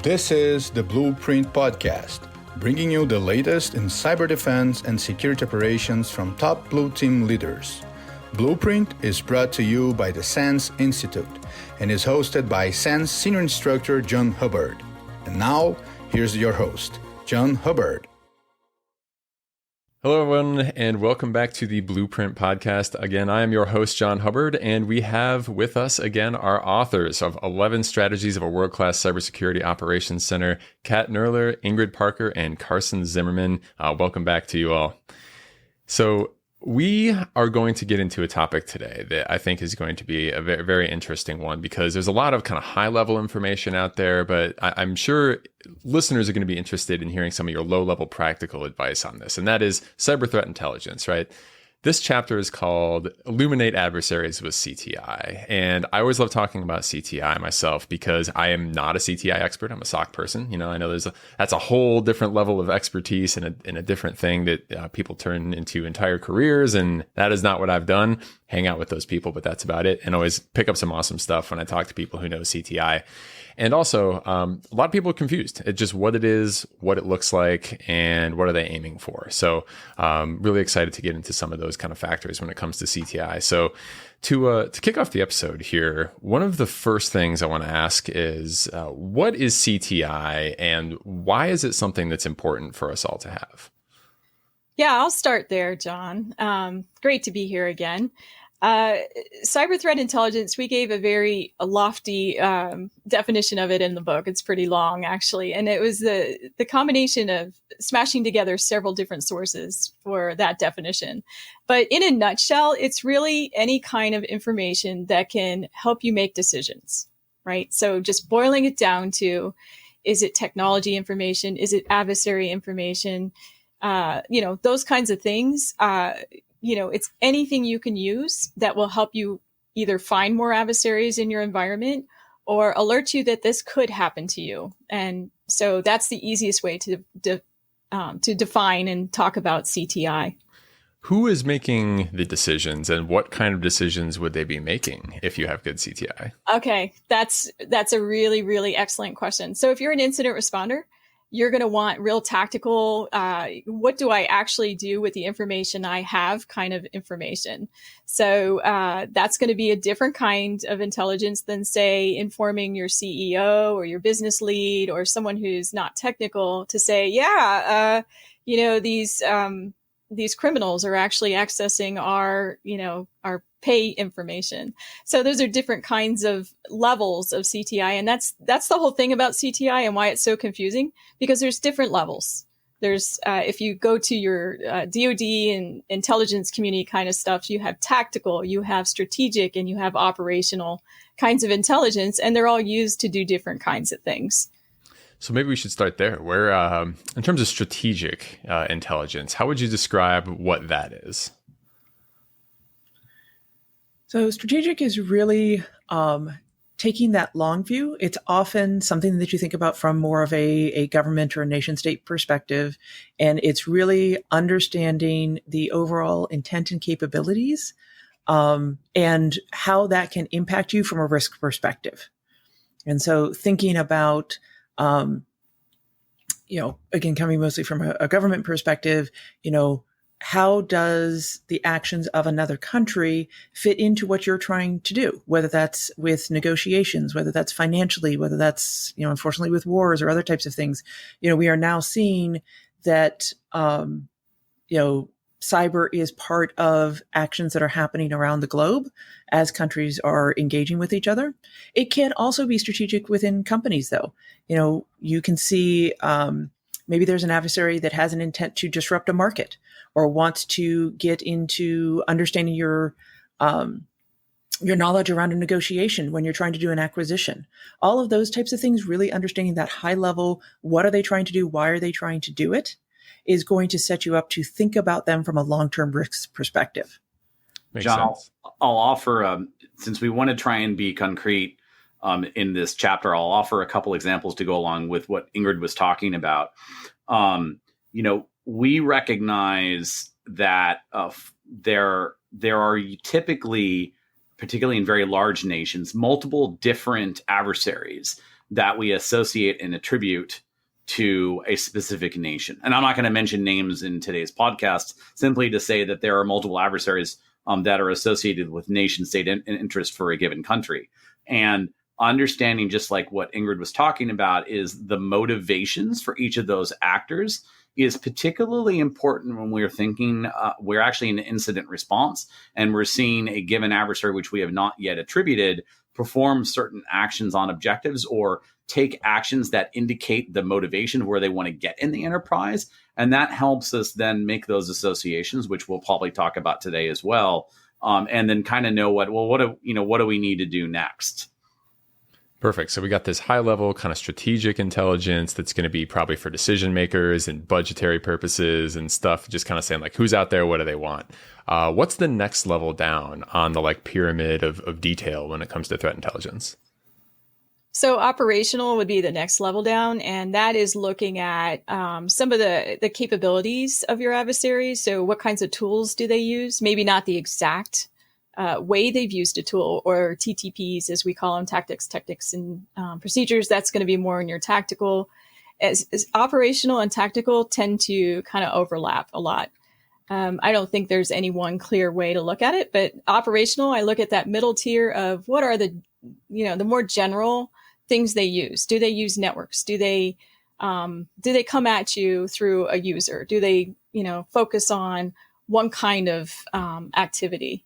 This is the Blueprint Podcast, bringing you the latest in cyber defense and security operations from top blue team leaders. Blueprint is brought to you by the SANS Institute and is hosted by SANS Senior Instructor John Hubbard. And now, here's your host, John Hubbard. Hello, everyone, and welcome back to the Blueprint Podcast. Again, I am your host, John Hubbard, and we have with us again our authors of 11 Strategies of a World-Class Cybersecurity Operations Center, Kathryn Knerler, Ingrid Parker, and Carson Zimmerman. Welcome back to you all. So we are going to get into a topic today that I think is going to be a very, very interesting one because there's a lot of kind of high-level information out there, but I'm sure listeners are going to be interested in hearing some of your low-level practical advice on this, and that is cyber threat intelligence, right? This chapter is called Illuminate Adversaries with CTI, and I always love talking about CTI myself because I am not a CTI expert. I'm a SOC person. You know, I know that's a whole different level of expertise and a different thing that people turn into entire careers, and that is not what I've done. Hang out with those people, but that's about it, and always pick up some awesome stuff when I talk to people who know CTI. And also, a lot of people are confused. It's just what it is, what it looks like, and what are they aiming for. So really excited to get into some of those kind of factors when it comes to CTI. So to kick off the episode here, one of the first things I want to ask is, what is CTI and why is it something that's important for us all to have? Yeah, I'll start there, John. Great to be here again. Cyber threat intelligence, we gave a very lofty definition of it in the book. It's pretty long, actually. And it was the combination of smashing together several different sources for that definition. But in a nutshell, it's really any kind of information that can help you make decisions, right? So just boiling it down to, is it technology information? Is it adversary information? Those kinds of things. It's anything you can use that will help you either find more adversaries in your environment or alert you that this could happen to you. And so that's the easiest way to define and talk about CTI. Who is making the decisions and what kind of decisions would they be making if you have good CTI? Okay, that's a really, really excellent question. So if you're an incident responder, you're going to want real tactical, what do I actually do with the information I have kind of information. So that's going to be a different kind of intelligence than, say, informing your CEO or your business lead or someone who's not technical to say, these criminals are actually accessing our pay information. So those are different kinds of levels of CTI. And that's the whole thing about CTI and why it's so confusing, because there's different levels. There's, if you go to your DoD and intelligence community kind of stuff, you have tactical, you have strategic, and you have operational kinds of intelligence, and they're all used to do different kinds of things. So maybe we should start there. Where, in terms of strategic intelligence, how would you describe what that is? So strategic is really taking that long view. It's often something that you think about from more of a government or a nation state perspective. And it's really understanding the overall intent and capabilities and how that can impact you from a risk perspective. And so thinking about again, coming mostly from a government perspective, how does the actions of another country fit into what you're trying to do, whether that's with negotiations, whether that's financially, whether that's, unfortunately with wars or other types of things. We are now seeing that, cyber is part of actions that are happening around the globe as countries are engaging with each other. It can also be strategic within companies, though. You can see maybe there's an adversary that has an intent to disrupt a market or wants to get into understanding your knowledge around a negotiation when you're trying to do an acquisition. All of those types of things, really understanding that high level, what are they trying to do? Why are they trying to do it? Is going to set you up to think about them from a long-term risk perspective. Makes John, sense. I'll offer, since we want to try and be concrete in this chapter, I'll offer a couple examples to go along with what Ingrid was talking about. We recognize that there are typically, particularly in very large nations, multiple different adversaries that we associate and attribute to a specific nation. And I'm not going to mention names in today's podcast, simply to say that there are multiple adversaries that are associated with nation state interest for a given country. And understanding, just like what Ingrid was talking about, is the motivations for each of those actors is particularly important when we're thinking, we're actually in incident response and we're seeing a given adversary, which we have not yet attributed, perform certain actions on objectives or take actions that indicate the motivation of where they want to get in the enterprise. And that helps us then make those associations, which we'll probably talk about today as well. And then kind of know what do we need to do next? Perfect. So we got this high level kind of strategic intelligence that's going to be probably for decision makers and budgetary purposes and stuff, just kind of saying like, who's out there? What do they want? What's the next level down on the like pyramid of detail when it comes to threat intelligence? So operational would be the next level down, and that is looking at some of the capabilities of your adversaries. So what kinds of tools do they use? Maybe not the exact way they've used a tool, or TTPs, as we call them, tactics, and procedures. That's going to be more in your tactical. As operational and tactical tend to kind of overlap a lot. I don't think there's any one clear way to look at it, but operational, I look at that middle tier of what are the more general things they use. Do they use networks? Do they come at you through a user? Do they, focus on one kind of activity?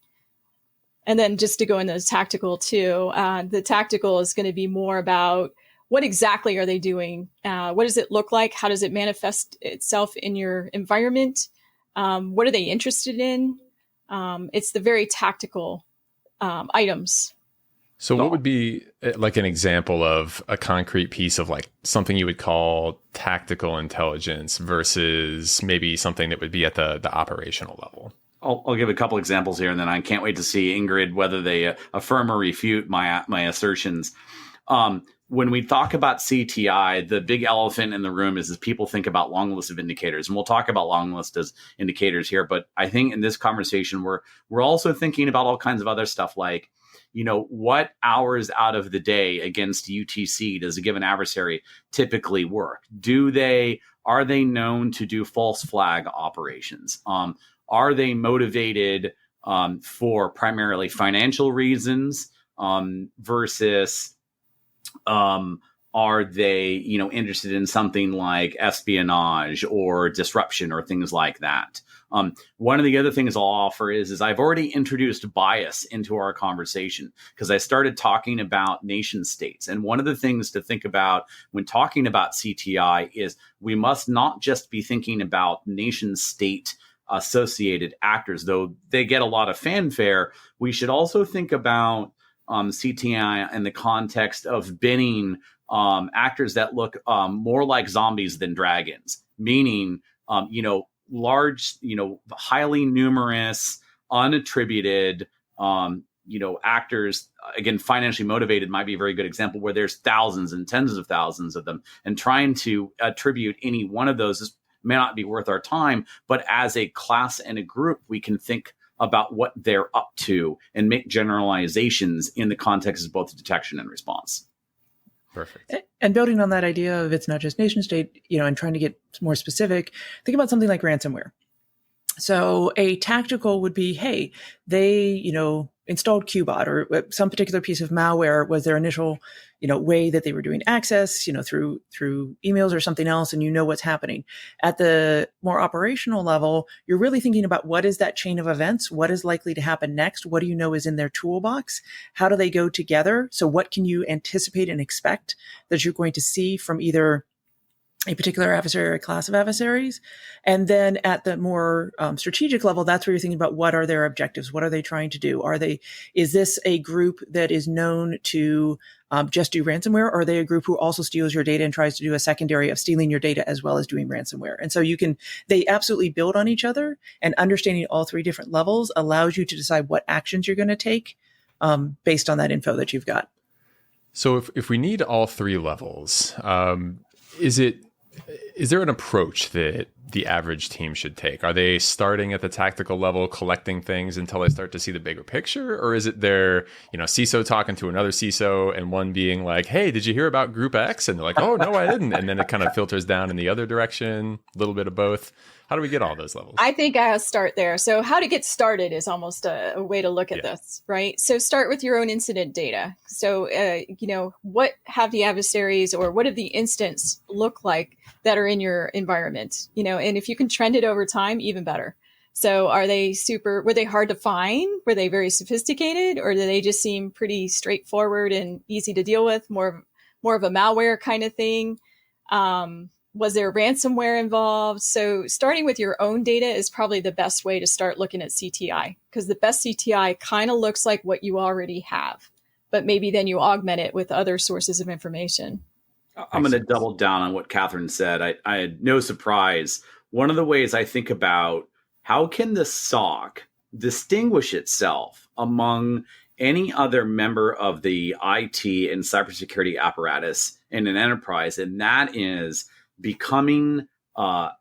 And then just to go into the tactical too, the tactical is going to be more about what exactly are they doing? What does it look like? How does it manifest itself in your environment? What are they interested in? It's the very tactical items. So what would be like an example of a concrete piece of like something you would call tactical intelligence versus maybe something that would be at the operational level? I'll give a couple examples here, and then I can't wait to see, Ingrid, whether they affirm or refute my assertions. When we talk about CTI, the big elephant in the room is people think about long list of indicators, and we'll talk about long list as indicators here. But I think in this conversation, we're also thinking about all kinds of other stuff like, what hours out of the day against UTC does a given adversary typically work? Are they known to do false flag operations? Are they motivated for primarily financial reasons versus are they, interested in something like espionage or disruption or things like that? One of the other things I'll offer is I've already introduced bias into our conversation because I started talking about nation states. And one of the things to think about when talking about CTI is we must not just be thinking about nation state associated actors, though they get a lot of fanfare. We should also think about CTI in the context of binning actors that look more like zombies than dragons, meaning, large, highly numerous, unattributed, actors, again, financially motivated might be a very good example where there's thousands and tens of thousands of them, and trying to attribute any one of those may not be worth our time, but as a class and a group, we can think about what they're up to and make generalizations in the context of both detection and response. Perfect. And building on that idea of it's not just nation state, and trying to get more specific, think about something like ransomware. So a tactical would be, hey, they, installed Qbot or some particular piece of malware was their initial, way that they were doing access, through emails or something else, and what's happening. At the more operational level, you're really thinking about what is that chain of events? What is likely to happen next? What do you know is in their toolbox? How do they go together? So what can you anticipate and expect that you're going to see from either a particular adversary or a class of adversaries? And then at the more strategic level, that's where you're thinking about what are their objectives? What are they trying to do? Is this a group that is known to just do ransomware? Or are they a group who also steals your data and tries to do a secondary of stealing your data as well as doing ransomware? And so they absolutely build on each other, and understanding all three different levels allows you to decide what actions you're going to take based on that info that you've got. So if we need all three levels, is there an approach that the average team should take? Are they starting at the tactical level, collecting things until they start to see the bigger picture? Or is it their, CISO talking to another CISO and one being like, hey, did you hear about group X? And they're like, oh, no, I didn't. And then it kind of filters down in the other direction, a little bit of both. How do we get all those levels? I think I'll start there. So how to get started is almost a way to look at this, right? So start with your own incident data. So, what have the adversaries or what do the incidents look like that are in your environment? And if you can trend it over time, even better. So were they hard to find? Were they very sophisticated, or do they just seem pretty straightforward and easy to deal with? More of a malware kind of thing. Was there ransomware involved? So starting with your own data is probably the best way to start looking at CTI, because the best CTI kind of looks like what you already have, but maybe then you augment it with other sources of information. I'm going to double down on what Kathryn said. I had no surprise. One of the ways I think about how can the SOC distinguish itself among any other member of the IT and cybersecurity apparatus in an enterprise, and that is becoming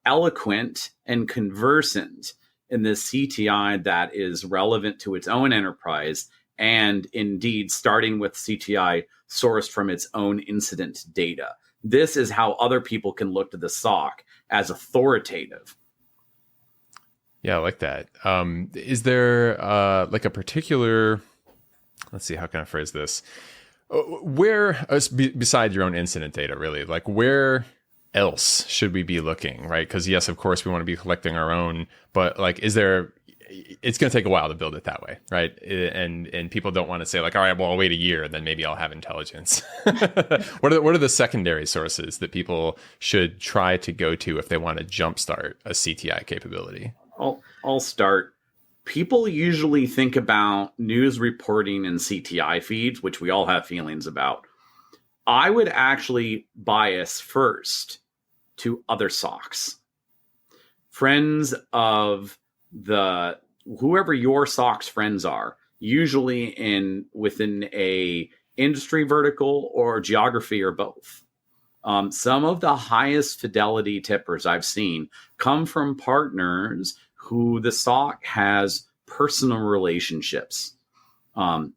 eloquent and conversant in the CTI that is relevant to its own enterprise, and indeed starting with CTI sourced from its own incident data. This is how other people can look to the SOC as authoritative. Yeah, I like that. Is there like a particular, let's see, how can I phrase this? Where, beside your own incident data, really, like where else should we be looking, right? Because yes, of course, we want to be collecting our own, but like, it's going to take a while to build it that way, right? And people don't want to say like, all right, well, I'll wait a year and then maybe I'll have intelligence. What are the secondary sources that people should try to go to if they want to jumpstart a CTI capability? I'll start. People usually think about news reporting and CTI feeds, which we all have feelings about. I would actually bias first to other SOCs. Friends of whoever your SOC's friends are, usually within a industry vertical or geography or both. Some of the highest fidelity tippers I've seen come from partners who the SOC has personal relationships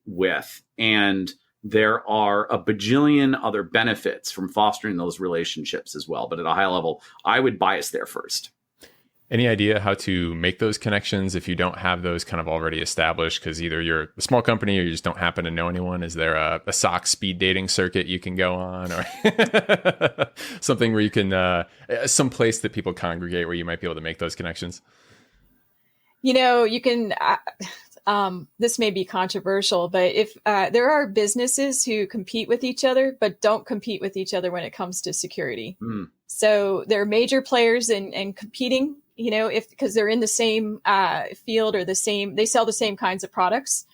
with. And there are a bajillion other benefits from fostering those relationships as well. But at a high level, I would bias there first. Any idea how to make those connections if you don't have those kind of already established? Because either you're a small company or you just don't happen to know anyone. Is there a SOC speed dating circuit you can go on, or something where you can, some place that people congregate where you might be able to make those connections? You can, this may be controversial, but if there are businesses who compete with each other, but don't compete with each other when it comes to security. So they're major players in competing, because they're in the same field or they sell the same kinds of products.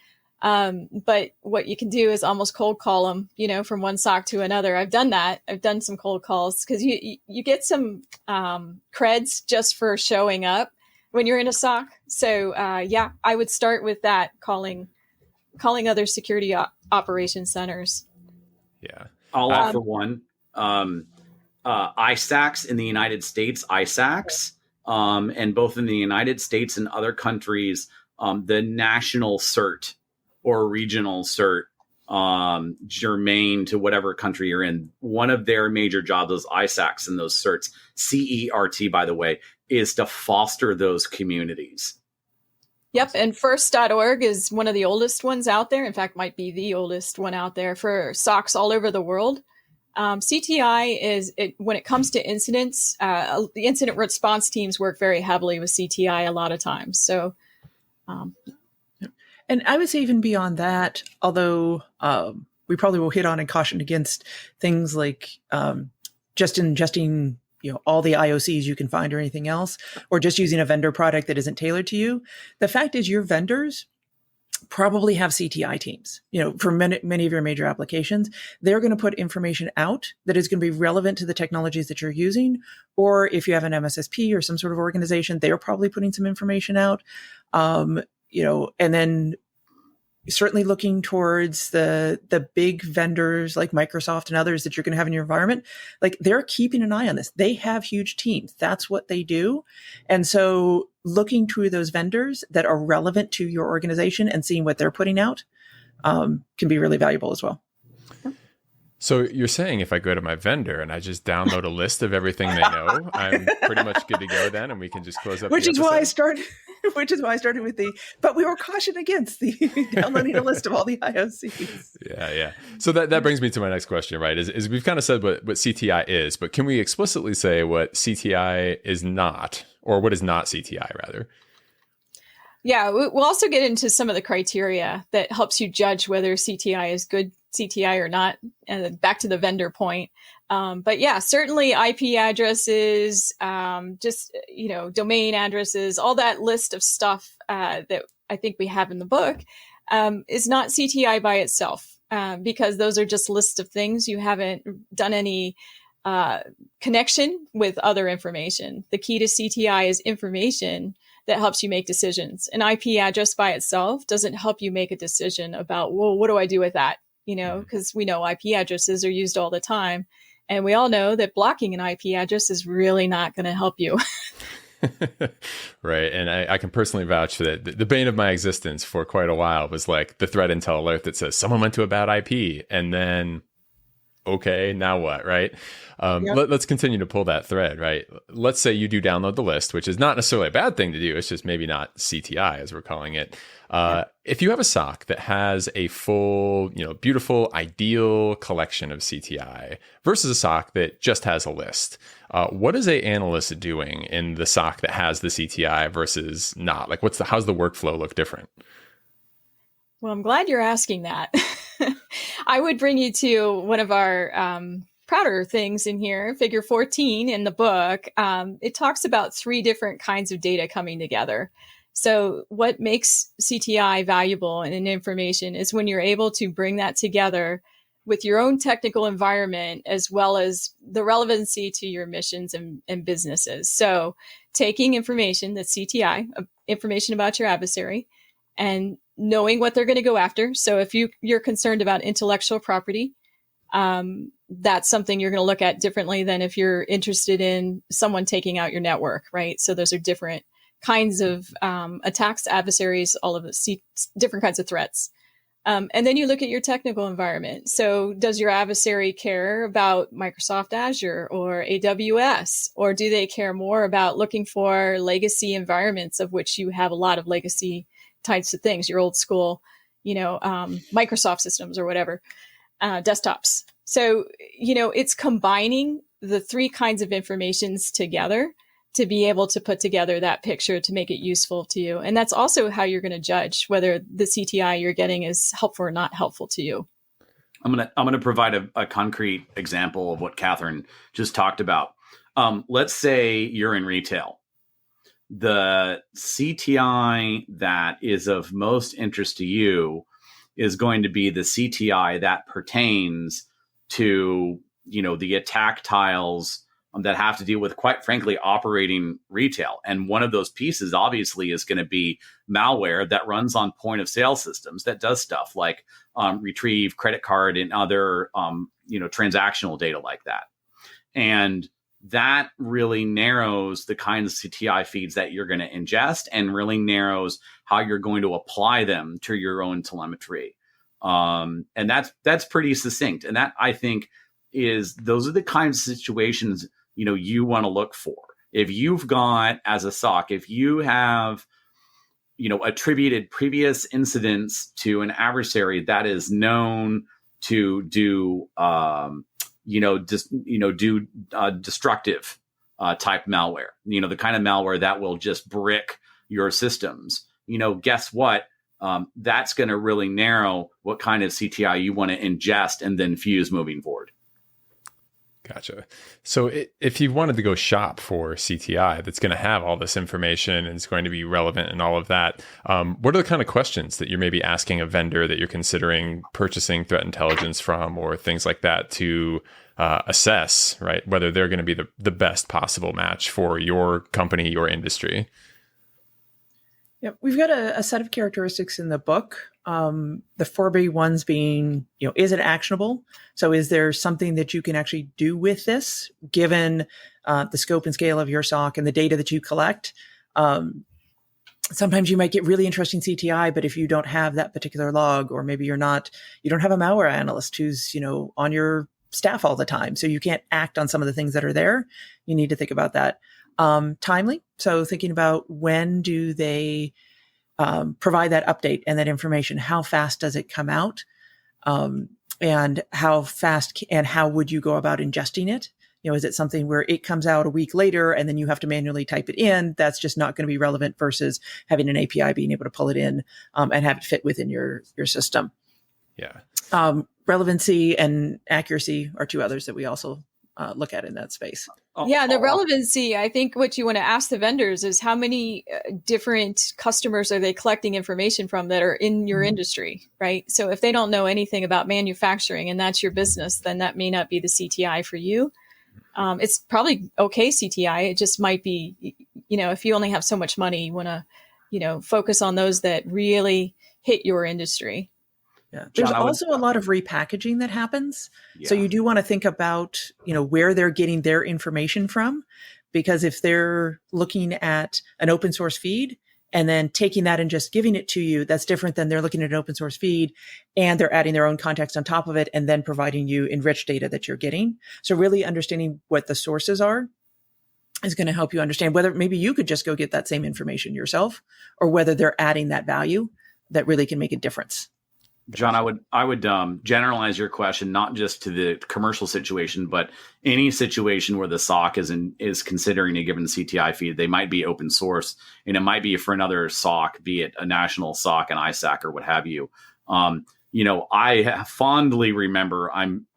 But what you can do is almost cold call them, from one SOC to another. I've done that. I've done some cold calls because you get some creds just for showing up when you're in a SOC. So I would start with that, calling other security operations centers. Yeah. I'll offer one. ISACs in the United States, and both in the United States and other countries, the national CERT or regional CERT, germane to whatever country you're in. One of their major jobs, those ISACs and those CERTs, CERT, by the way, is to foster those communities. Yep. And first.org is one of the oldest ones out there. In fact, might be the oldest one out there for SOCs all over the world. CTI when it comes to incidents, the incident response teams work very heavily with CTI a lot of times. So, and I would say even beyond that, although we probably will hit on and caution against things like just ingesting all the IOCs you can find or anything else, or just using a vendor product that isn't tailored to you. The fact is your vendors probably have CTI teams, for many of your major applications. They're going to put information out that is going to be relevant to the technologies that you're using. Or if you have an MSSP or some sort of organization, they're probably putting some information out, and then certainly looking towards the big vendors like Microsoft and others that you're going to have in your environment, like they're keeping an eye on this. They have huge teams. That's what they do. And so looking to those vendors that are relevant to your organization and seeing what they're putting out can be really valuable as well. So you're saying if I go to my vendor and I just download a list of everything they know, I'm pretty much good to go then, and we can just close up. Which is why I started with but we were cautioned against the downloading a list of all the IOCs. Yeah. So that brings me to my next question, right? Is we've kind of said what CTI is, but can we explicitly say what CTI is not, or what is not CTI rather? Yeah, we'll also get into some of the criteria that helps you judge whether CTI is good CTI or not, and back to the vendor point. But yeah, certainly IP addresses, domain addresses, all that list of stuff that I think we have in the book is not CTI by itself, because those are just lists of things. You haven't done any connection with other information. The key to CTI is information that helps you make decisions. An IP address by itself doesn't help you make a decision about, well, what do I do with that? Because we know IP addresses are used all the time. And we all know that blocking an IP address is really not going to help you. Right. And I can personally vouch for that. The bane of my existence for quite a while was like the threat intel alert that says someone went to a bad IP, and then, okay, now what, right? Yep. Let's continue to pull that thread, right? Let's say you do download the list, which is not necessarily a bad thing to do. It's just maybe not CTI as we're calling it. If you have a SOC that has a full, beautiful, ideal collection of CTI versus a SOC that just has a list, what is an analyst doing in the SOC that has the CTI versus not? Like, how's the workflow look different? Well, I'm glad you're asking that. I would bring you to one of our prouder things in here, figure 14 in the book. It talks about 3 different kinds of data coming together. So what makes CTI valuable and information is when you're able to bring that together with your own technical environment, as well as the relevancy to your missions and businesses. So taking information that's CTI, information about your adversary, and knowing what they're going to go after. So if you're concerned about intellectual property, that's something you're going to look at differently than if you're interested in someone taking out your network, right? So those are different kinds of attacks, adversaries, all of the different kinds of threats. And then you look at your technical environment. So does your adversary care about Microsoft Azure or AWS? Or do they care more about looking for legacy environments, of which you have a lot of legacy types of things, your old school, Microsoft systems or whatever, desktops. So, it's combining the 3 kinds of informations together to be able to put together that picture to make it useful to you. And that's also how you're going to judge whether the CTI you're getting is helpful or not helpful to you. I'm gonna provide a concrete example of what Kathryn just talked about. Let's say you're in retail. The CTI that is of most interest to you is going to be the CTI that pertains to, the attack tiles that have to deal with, quite frankly, operating retail. And one of those pieces, obviously, is going to be malware that runs on point of sale systems that does stuff like retrieve credit card and other, transactional data like that. And that really narrows the kinds of CTI feeds that you're going to ingest, and really narrows how you're going to apply them to your own telemetry. And that's pretty succinct. And that, I think, those are the kinds of situations, you want to look for. If you've got, as a SOC, if you have, attributed previous incidents to an adversary that is known to do, destructive type malware, the kind of malware that will just brick your systems, guess what? That's going to really narrow what kind of CTI you want to ingest and then fuse moving forward. Gotcha. So if you wanted to go shop for CTI that's going to have all this information and it's going to be relevant and all of that, what are the kind of questions that you're maybe asking a vendor that you're considering purchasing threat intelligence from, or things like that, to assess, right, whether they're going to be the best possible match for your company, your industry? Yep. We've got a set of characteristics in the book. The 4 big ones being, is it actionable? So is there something that you can actually do with this, given the scope and scale of your SOC and the data that you collect? Sometimes you might get really interesting CTI, but if you don't have that particular log, or maybe you don't have a malware analyst who's, on your staff all the time, so you can't act on some of the things that are there, you need to think about that. Timely. So thinking about when do they provide that update and that information? How fast does it come out? And how fast and how would you go about ingesting it? Is it something where it comes out a week later and then you have to manually type it in? That's just not going to be relevant versus having an API being able to pull it in and have it fit within your system. Yeah. Relevancy and accuracy are two others that we also look at in that space. Yeah, the relevancy, I think what you want to ask the vendors is how many different customers are they collecting information from that are in your industry, right? So if they don't know anything about manufacturing and that's your business, then that may not be the CTI for you. It's probably okay CTI. It just might be, if you only have so much money, you want to, focus on those that really hit your industry. Yeah. There's also a lot of repackaging that happens. Yeah. So you do want to think about, where they're getting their information from, because if they're looking at an open source feed and then taking that and just giving it to you, that's different than they're looking at an open source feed and they're adding their own context on top of it and then providing you enriched data that you're getting. So really understanding what the sources are is going to help you understand whether maybe you could just go get that same information yourself, or whether they're adding that value that really can make a difference. John, I would generalize your question not just to the commercial situation, but any situation where the SOC is considering a given CTI feed. They might be open source, and it might be for another SOC, be it a national SOC, an ISAC, or what have you. I fondly remember. I'm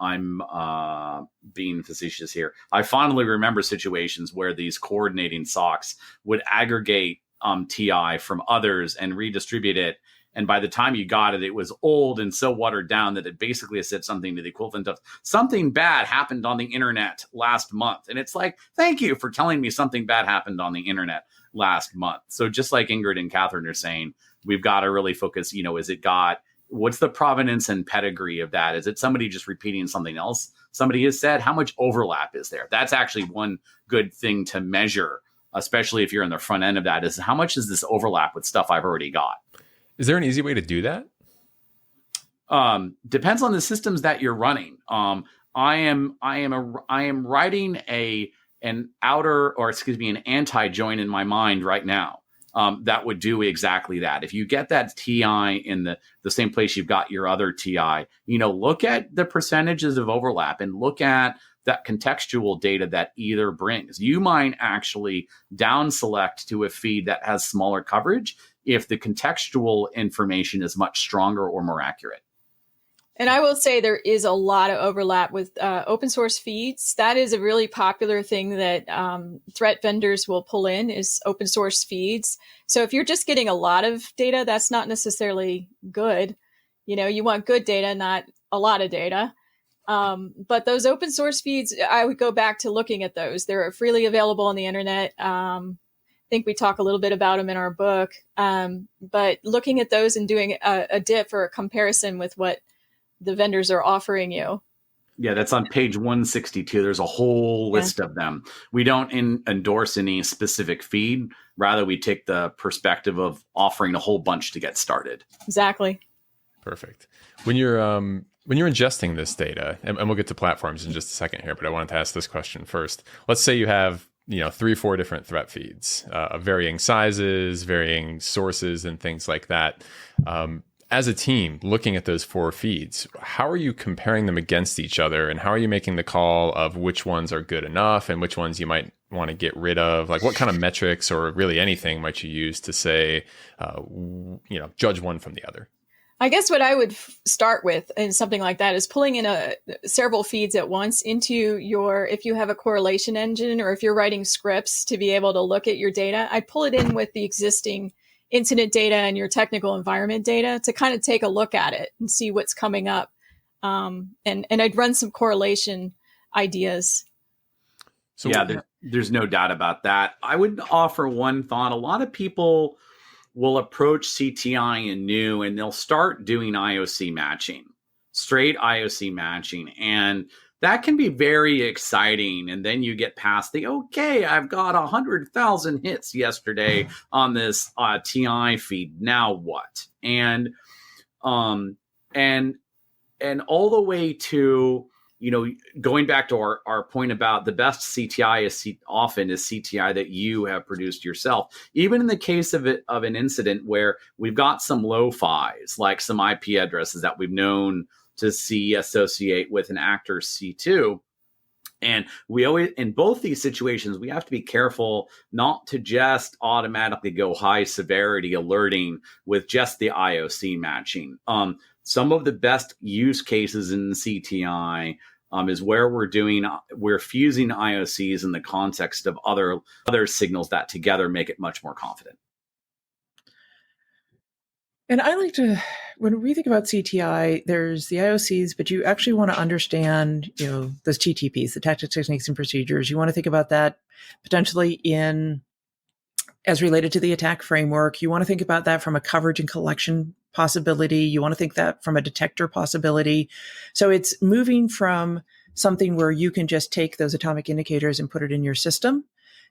being facetious here. I fondly remember situations where these coordinating SOCs would aggregate TI from others and redistribute it. And by the time you got it, it was old and so watered down that it basically said something to the equivalent of something bad happened on the internet last month. And it's like, thank you for telling me something bad happened on the internet last month. So just like Ingrid and Kathryn are saying, we've got to really focus, what's the provenance and pedigree of that? Is it somebody just repeating something else somebody has said? How much overlap is there? That's actually one good thing to measure, especially if you're in the front end of that, is how much is this overlap with stuff I've already got? Is there an easy way to do that? Depends on the systems that you're running. I am writing an anti-join in my mind right now that would do exactly that. If you get that TI in the same place you've got your other TI, look at the percentages of overlap and look at that contextual data that either brings. You might actually down select to a feed that has smaller coverage if the contextual information is much stronger or more accurate. And I will say there is a lot of overlap with open source feeds. That is a really popular thing that threat vendors will pull in, is open source feeds. So if you're just getting a lot of data, that's not necessarily good. You want good data, not a lot of data. But those open source feeds, I would go back to looking at those. They're freely available on the internet. I think we talk a little bit about them in our book, but looking at those and doing a dip or a comparison with what the vendors are offering you. Yeah, that's on page 162. There's a whole list of them. We don't endorse any specific feed. Rather, we take the perspective of offering a whole bunch to get started. Exactly. Perfect. When you're ingesting this data, and we'll get to platforms in just a second here, but I wanted to ask this question first. Let's say you have 3-4 different threat feeds of varying sizes, varying sources, and things like that. As a team, looking at those 4 feeds, how are you comparing them against each other? And how are you making the call of which ones are good enough and which ones you might want to get rid of? Like, what kind of metrics or really anything might you use to say, judge one from the other? I guess what I would start with in something like that is pulling in several feeds at once into if you have a correlation engine, or if you're writing scripts to be able to look at your data, I'd pull it in with the existing incident data and your technical environment data to kind of take a look at it and see what's coming up. And I'd run some correlation ideas. So yeah, there's no doubt about that. I would offer one thought. A lot of people will approach CTI anew, and they'll start doing IOC matching, straight IOC matching. And that can be very exciting. And then you get past okay, I've got 100,000 hits yesterday on this TI feed. Now what? And all the way to, going back to our point about the best CTI often is CTI that you have produced yourself. Even in the case of an incident where we've got some lo-fis, like some IP addresses that we've known to see associate with an actor C2. And we always, in both these situations, we have to be careful not to just automatically go high severity alerting with just the IOC matching. Some of the best use cases in CTI is where we're fusing IOCs in the context of other signals that together make it much more confident. And I like to, when we think about CTI, there's the IOCs, but you actually want to understand, those TTPs, the tactics, techniques, and procedures. You want to think about that potentially as related to the attack framework. You want to think about that from a coverage and collection possibility. You want to think that from a detector possibility. So it's moving from something where you can just take those atomic indicators and put it in your system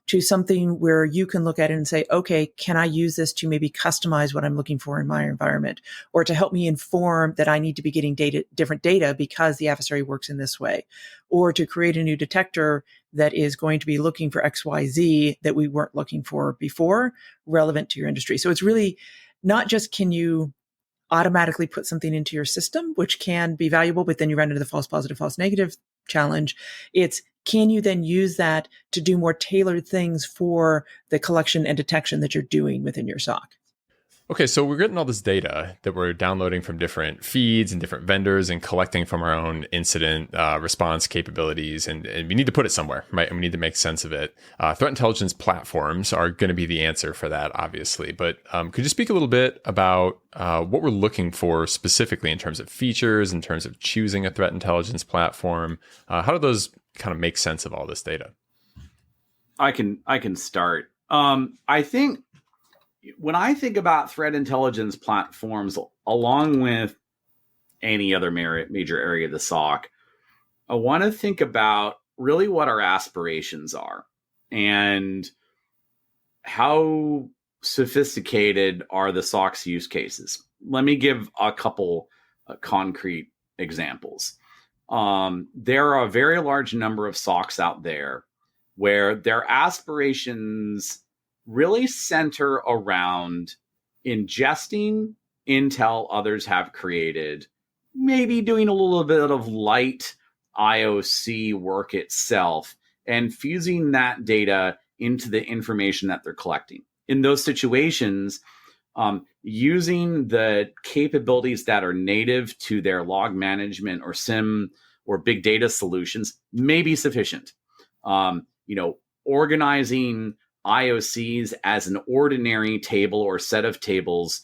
to something where you can look at it and say, okay, can I use this to maybe customize what I'm looking for in my environment, or to help me inform that I need to be getting different data because the adversary works in this way, or to create a new detector that is going to be looking for XYZ that we weren't looking for before, relevant to your industry. So it's really not just can you automatically put something into your system, which can be valuable, but then you run into the false positive, false negative challenge. It's, can you then use that to do more tailored things for the collection and detection that you're doing within your SOC? Okay, so we're getting all this data that we're downloading from different feeds and different vendors and collecting from our own incident response capabilities, and we need to put it somewhere, right? And we need to make sense of it. Threat intelligence platforms are going to be the answer for that, obviously. But could you speak a little bit about what we're looking for specifically in terms of features, in terms of choosing a threat intelligence platform? How do those kind of make sense of all this data? I can start. I think when I think about threat intelligence platforms, along with any other major area of the SOC, I want to think about really what our aspirations are and how sophisticated are the SOC's use cases. Let me give a couple concrete examples. There are a very large number of SOCs out there where their aspirations really center around ingesting intel others have created, maybe doing a little bit of light IOC work itself, and fusing that data into the information that they're collecting. In those situations, using the capabilities that are native to their log management or SIEM or big data solutions may be sufficient. Organizing IOCs as an ordinary table or set of tables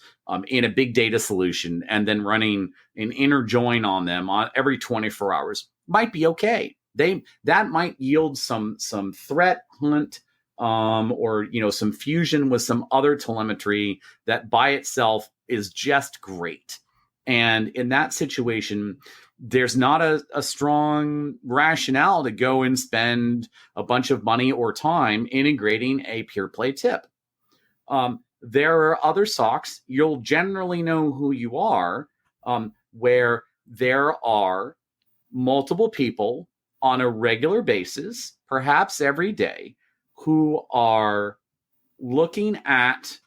in a big data solution and then running an inner join on them on every 24 hours might be okay. That might yield some threat hunt or some fusion with some other telemetry that by itself is just great. And in that situation, there's not a strong rationale to go and spend a bunch of money or time integrating a pure play tip. There are other SOCs, you'll generally know who you are, where there are multiple people on a regular basis, perhaps every day, who are looking at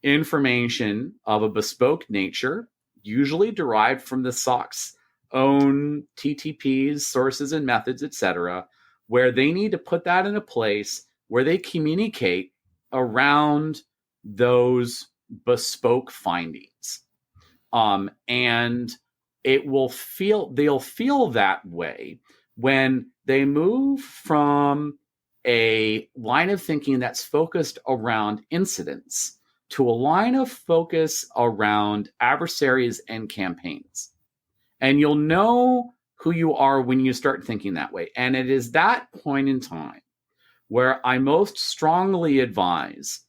information of a bespoke nature, usually derived from the SOC's own TTPs, sources and methods, etc., where they need to put that in a place where they communicate around those bespoke findings. And they'll feel that way when they move from a line of thinking that's focused around incidents to a line of focus around adversaries and campaigns. And you'll know who you are when you start thinking that way. And it is that point in time where I most strongly advise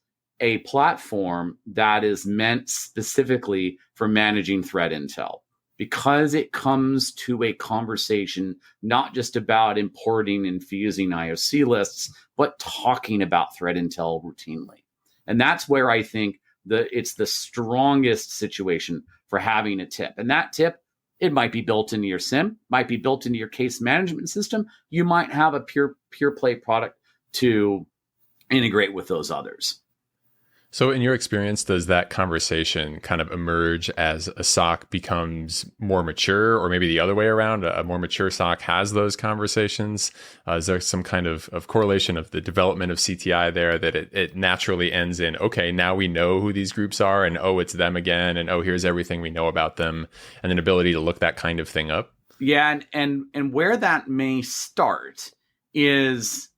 a platform that is meant specifically for managing threat intel, because it comes to a conversation not just about importing and fusing IOC lists, but talking about threat intel routinely. And that's where I think it's the strongest situation for having a tip. And that tip, it might be built into your SIEM, might be built into your case management system. You might have a pure play product to integrate with those others. So in your experience, does that conversation kind of emerge as a SOC becomes more mature, or maybe the other way around, a more mature SOC has those conversations? Is there some kind of correlation of the development of CTI there that it naturally ends in, okay, now we know who these groups are, and oh, it's them again, and oh, here's everything we know about them, and an ability to look that kind of thing up? Yeah, and where that may start is,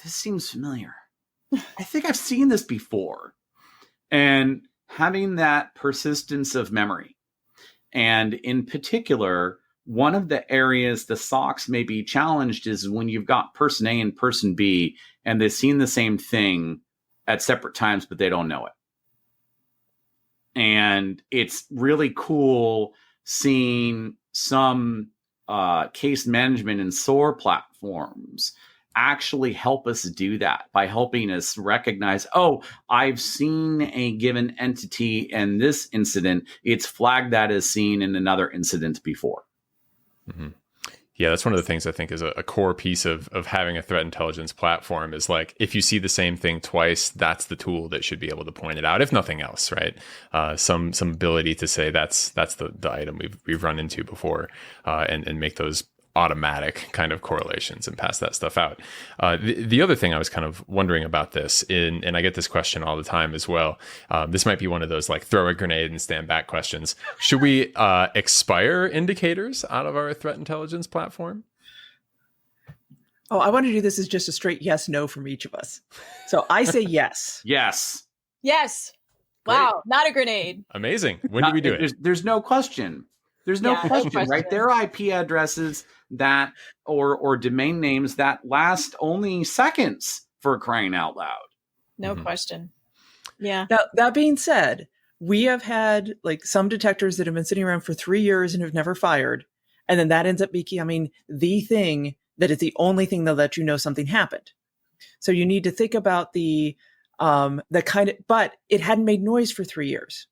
this seems familiar. I think I've seen this before. And having that persistence of memory. And in particular, one of the areas the SOCs may be challenged is when you've got person A and person B, and they've seen the same thing at separate times, but they don't know it. And it's really cool seeing some case management and SOAR platforms actually help us do that by helping us recognize, oh, I've seen a given entity in this incident. It's flagged that as seen in another incident before. Mm-hmm. Yeah, that's one of the things I think is a core piece of having a threat intelligence platform is like, if you see the same thing twice, that's the tool that should be able to point it out, if nothing else, right? Some ability to say that's the item we've run into before, and make those automatic kind of correlations and pass that stuff out. The other thing I was kind of wondering about this, and I get this question all the time as well. This might be one of those like throw a grenade and stand back questions. Should we expire indicators out of our threat intelligence platform? Oh, I want to do this as just a straight yes, no from each of us. So I say yes. Yes. Yes. Great. Wow. Not a grenade. Amazing. When do we do it? There's no question. There's no question, right? There are IP addresses that or domain names that last only seconds, for crying out loud. No question. Yeah. Now, that being said, we have had like some detectors that have been sitting around for 3 years and have never fired. And then that ends up becoming the thing that is the only thing that lets you know something happened. So you need to think about the kind of, but it hadn't made noise for 3 years.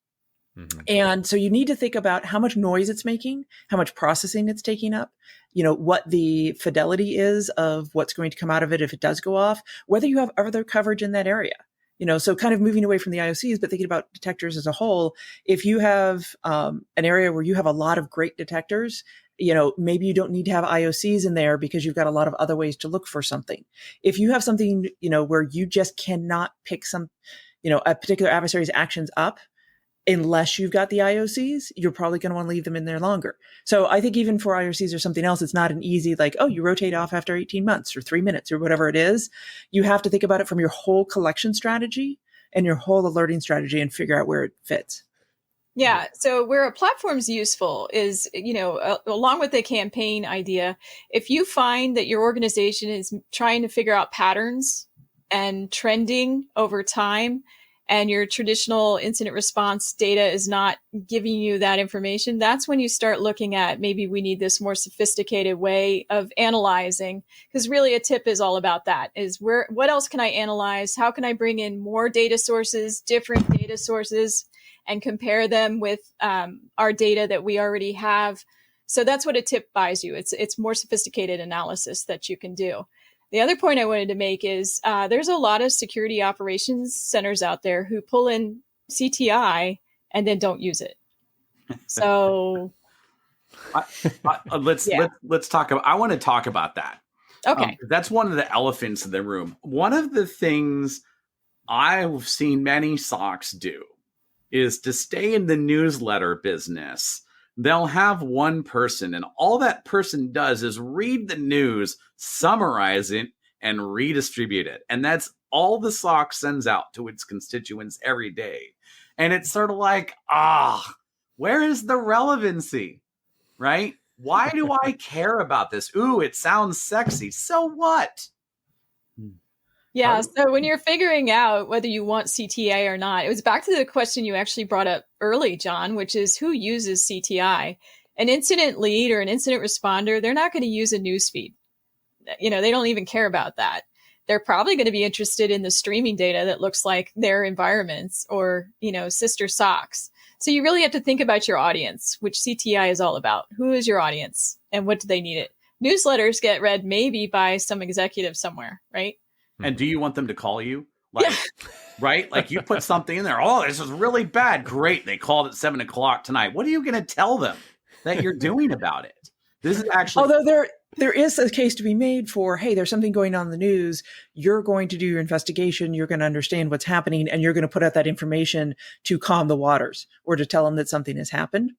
Mm-hmm. And so you need to think about how much noise it's making, how much processing it's taking up, what the fidelity is of what's going to come out of it if it does go off, whether you have other coverage in that area. So kind of moving away from the IOCs, but thinking about detectors as a whole. If you have an area where you have a lot of great detectors, maybe you don't need to have IOCs in there because you've got a lot of other ways to look for something. If you have something, where you just cannot pick a particular adversary's actions up, unless you've got the IOCs, you're probably going to want to leave them in there longer. So I think even for IOCs or something else, it's not an easy, like, oh, you rotate off after 18 months or 3 minutes or whatever it is. You have to think about it from your whole collection strategy and your whole alerting strategy and figure out where it fits. Yeah. So where a platform's useful is, along with the campaign idea, if you find that your organization is trying to figure out patterns and trending over time, and your traditional incident response data is not giving you that information, that's when you start looking at maybe we need this more sophisticated way of analyzing. Because really a tip is all about that, is what else can I analyze? How can I bring in more data sources, different data sources, and compare them with our data that we already have? So that's what a tip buys you. It's more sophisticated analysis that you can do. The other point I wanted to make is there's a lot of security operations centers out there who pull in CTI and then don't use it. So let's talk about. I want to talk about that. Okay, that's one of the elephants in the room. One of the things I've seen many SOCs do is to stay in the newsletter business. They'll have one person, and all that person does is read the news, summarize it, and redistribute it. And that's all the SOC sends out to its constituents every day. And it's sort of like, where is the relevancy, right? Why do I care about this? Ooh, it sounds sexy. So what? Yeah. So when you're figuring out whether you want CTA or not, it was back to the question you actually brought up early, John, which is who uses CTI? An incident lead or an incident responder, they're not going to use a newsfeed. They don't even care about that. They're probably going to be interested in the streaming data that looks like their environments or, sister socks. So you really have to think about your audience, which CTI is all about. Who is your audience and what do they need it? Newsletters get read maybe by some executive somewhere, right? And do you want them to call you? Right? Like you put something in there. Oh, this is really bad. Great. They called at 7:00 tonight. What are you going to tell them that you're doing about it? This is actually. Although there is a case to be made for, hey, there's something going on in the news. You're going to do your investigation. You're going to understand what's happening, and you're going to put out that information to calm the waters or to tell them that something has happened.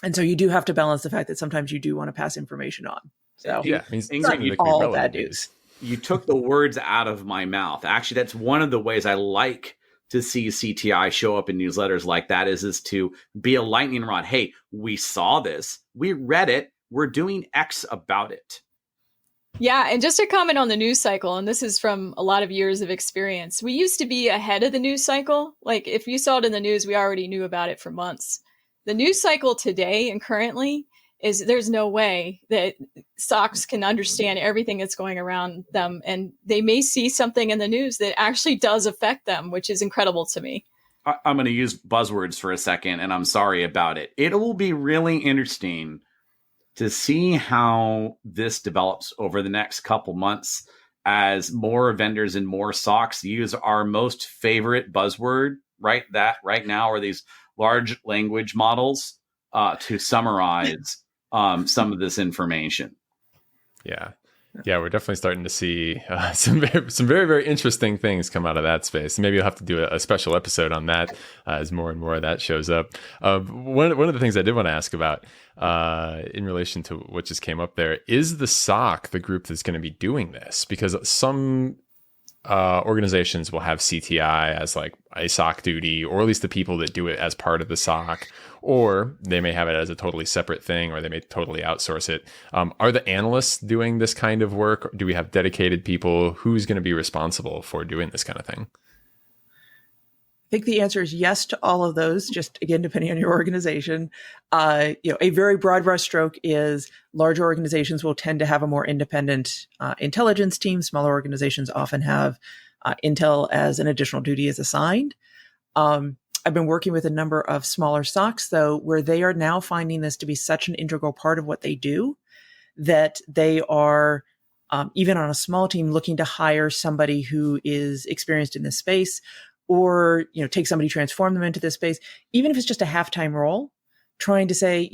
And so you do have to balance the fact that sometimes you do want to pass information on. So yeah, it means it's not all bad news. You took the words out of my mouth. Actually, that's one of the ways I like to see CTI show up in newsletters like that is to be a lightning rod. Hey, we saw this. We read it. We're doing X about it. Yeah. And just to comment on the news cycle, and this is from a lot of years of experience, we used to be ahead of the news cycle. Like if you saw it in the news, we already knew about it for months. The news cycle today and currently is there's no way that SOCs can understand everything that's going around them. And they may see something in the news that actually does affect them, which is incredible to me. I'm going to use buzzwords for a second, and I'm sorry about it. It will be really interesting to see how this develops over the next couple months as more vendors and more SOCs use our most favorite buzzword right now are these large language models to summarize some of this information. Yeah, we're definitely starting to see some very, very interesting things come out of that space. Maybe you'll have to do a special episode on that as more and more of that shows up. One of the things I did want to ask about in relation to what just came up there is the SOC, the group that's going to be doing this, because some organizations will have CTI as like a SOC duty, or at least the people that do it as part of the SOC, or they may have it as a totally separate thing, or they may totally outsource it. Are the analysts doing this kind of work? Do we have dedicated people? Who's going to be responsible for doing this kind of thing? I think the answer is yes to all of those, just again, depending on your organization. A very broad brushstroke is larger organizations will tend to have a more independent intelligence team. Smaller organizations often have intel as an additional duty as assigned. I've been working with a number of smaller SOCs, though, where they are now finding this to be such an integral part of what they do that they are, even on a small team, looking to hire somebody who is experienced in this space, or, take somebody, transform them into this space, even if it's just a half-time role, trying to say,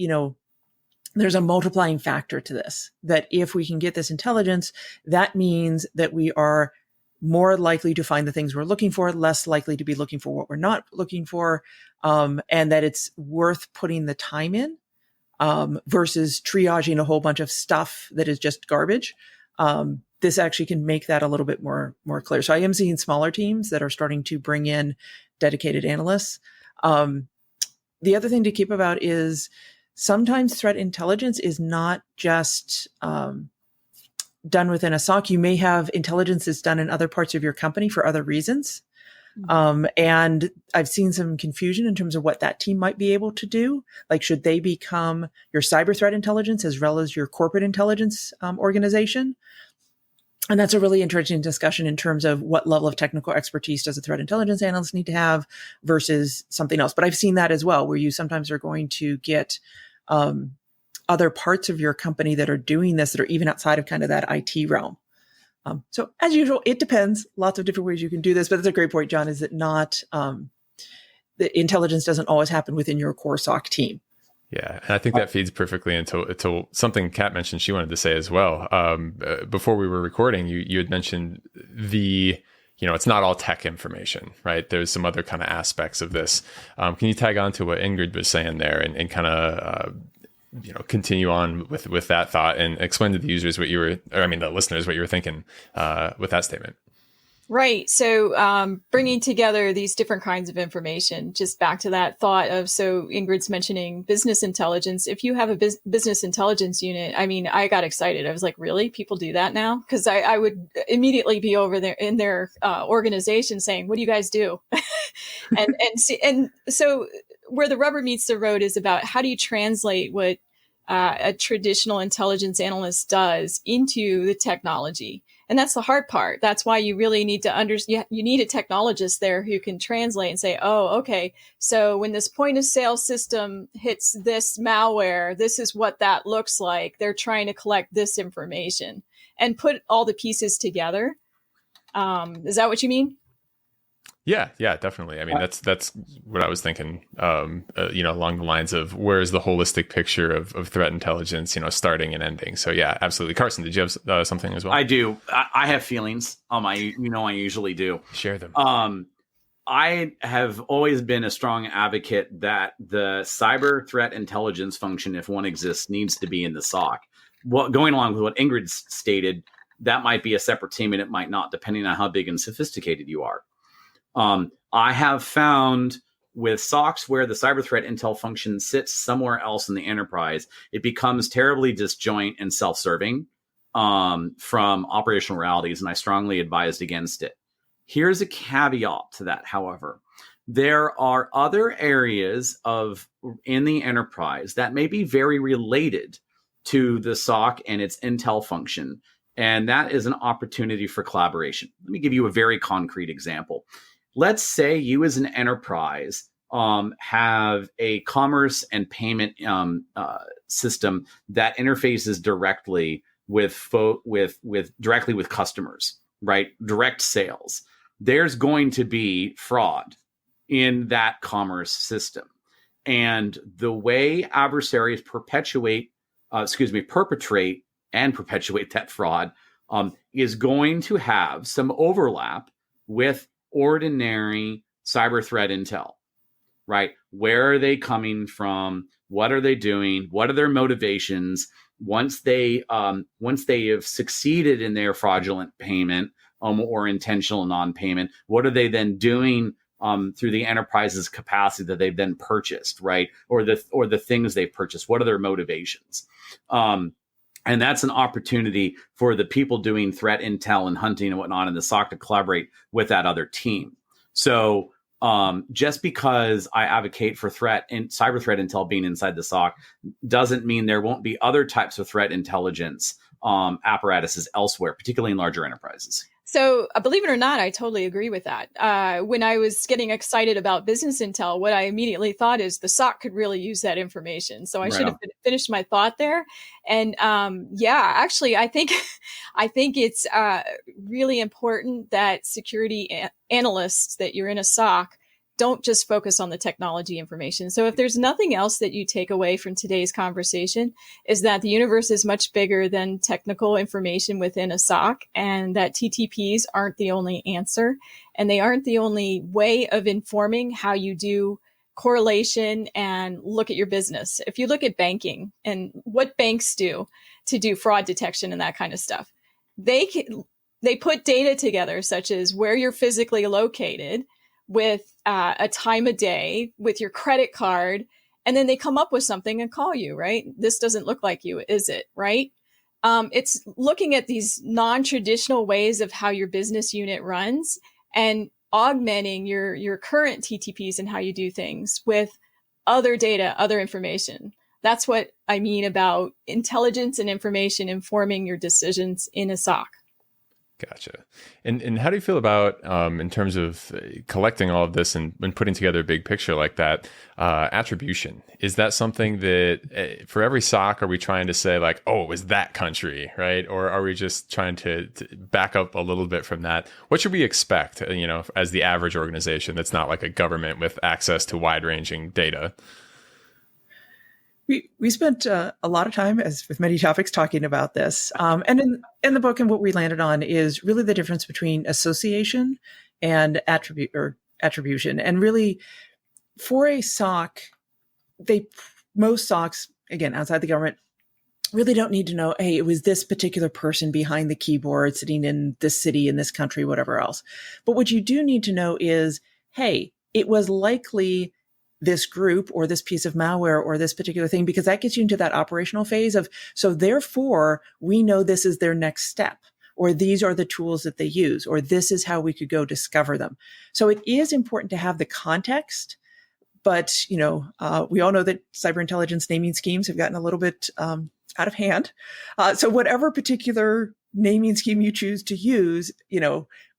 there's a multiplying factor to this, that if we can get this intelligence, that means that we are more likely to find the things we're looking for, less likely to be looking for what we're not looking for, and that it's worth putting the time in versus triaging a whole bunch of stuff that is just garbage. This actually can make that a little bit more clear. So I am seeing smaller teams that are starting to bring in dedicated analysts. The other thing to keep about is sometimes threat intelligence is not just done within a SOC. You may have intelligence that's done in other parts of your company for other reasons. And I've seen some confusion in terms of what that team might be able to do. Like, should they become your cyber threat intelligence as well as your corporate intelligence organization? And that's a really interesting discussion in terms of what level of technical expertise does a threat intelligence analyst need to have versus something else. But I've seen that as well, where you sometimes are going to get other parts of your company that are doing this that are even outside of kind of that IT realm. So as usual, it depends. Lots of different ways you can do this, but that's a great point, John, is that not the intelligence doesn't always happen within your core SOC team. Yeah, and I think that feeds perfectly into something Kat mentioned she wanted to say as well. Before we were recording, you had mentioned it's not all tech information, right? There's some other kind of aspects of this. Can you tag on to what Ingrid was saying there and kind of continue on with that thought and explain to the users the listeners what you were thinking with that statement? Right. So bringing together these different kinds of information, just back to that thought of, so Ingrid's mentioning business intelligence. If you have a business intelligence unit, I mean, I got excited. I was like, really? People do that now? Because I would immediately be over there in their organization saying, what do you guys do? and so where the rubber meets the road is about how do you translate what a traditional intelligence analyst does into the technology. And that's the hard part. That's why you really need to understand. You need a technologist there who can translate and say, oh, okay, so when this point of sale system hits this malware, this is what that looks like. They're trying to collect this information and put all the pieces together. Is that what you mean? Yeah, definitely. I mean, that's what I was thinking, along the lines of where's the holistic picture of threat intelligence, starting and ending. So yeah, absolutely. Carson, did you have something as well? I do. I have feelings. I usually do. Share them. I have always been a strong advocate that the cyber threat intelligence function, if one exists, needs to be in the SOC. Well, going along with what Ingrid stated, that might be a separate team and it might not, depending on how big and sophisticated you are. I have found with SOCs where the cyber threat intel function sits somewhere else in the enterprise, it becomes terribly disjoint and self-serving from operational realities, and I strongly advised against it. Here's a caveat to that, however. There are other areas in the enterprise that may be very related to the SOC and its intel function, and that is an opportunity for collaboration. Let me give you a very concrete example. Let's say you as an enterprise have a commerce and payment system that interfaces directly with customers, right? Direct sales. There's going to be fraud in that commerce system. And the way adversaries perpetrate and perpetuate that fraud is going to have some overlap with ordinary cyber threat intel, right? Where are they coming from? What are they doing? What are their motivations? Once they have succeeded in their fraudulent payment or intentional non-payment, what are they then doing through the enterprise's capacity that they've then purchased, right? Or the things they've purchased? What are their motivations? And that's an opportunity for the people doing threat intel and hunting and whatnot in the SOC to collaborate with that other team. So just because I advocate for cyber threat intel being inside the SOC doesn't mean there won't be other types of threat intelligence apparatuses elsewhere, particularly in larger enterprises. So believe it or not, I totally agree with that. When I was getting excited about business intel, what I immediately thought is the SOC could really use that information. So I should have finished my thought there. And actually, I think it's really important that security analysts, that you're in a SOC, don't just focus on the technology information. So if there's nothing else that you take away from today's conversation, is that the universe is much bigger than technical information within a SOC, and that TTPs aren't the only answer, and they aren't the only way of informing how you do correlation and look at your business. If you look at banking and what banks do to do fraud detection and that kind of stuff, they put data together, such as where you're physically located, with a time of day, with your credit card, and then they come up with something and call you, right? This doesn't look like you, is it? Right? It's looking at these non-traditional ways of how your business unit runs and augmenting your current TTPs and how you do things with other data, other information. That's what I mean about intelligence and information informing your decisions in a SOC. Gotcha. And how do you feel about, in terms of collecting all of this and putting together a big picture like that, attribution? Is that something that for every SOC, are we trying to say like, oh, it was that country, right? Or are we just trying to back up a little bit from that? What should we expect, as the average organization that's not like a government with access to wide-ranging data? We spent a lot of time, as with many topics, talking about this. And in the book, and what we landed on is really the difference between association and attribution. And really, for a SOC, most SOCs, again, outside the government, really don't need to know, hey, it was this particular person behind the keyboard sitting in this city, in this country, whatever else. But what you do need to know is, hey, it was likely this group or this piece of malware or this particular thing, because that gets you into that operational phase of, so therefore we know this is their next step, or these are the tools that they use, or this is how we could go discover them. So it is important to have the context. But, we all know that cyber intelligence naming schemes have gotten a little bit out of hand. So whatever particular naming scheme you choose to use,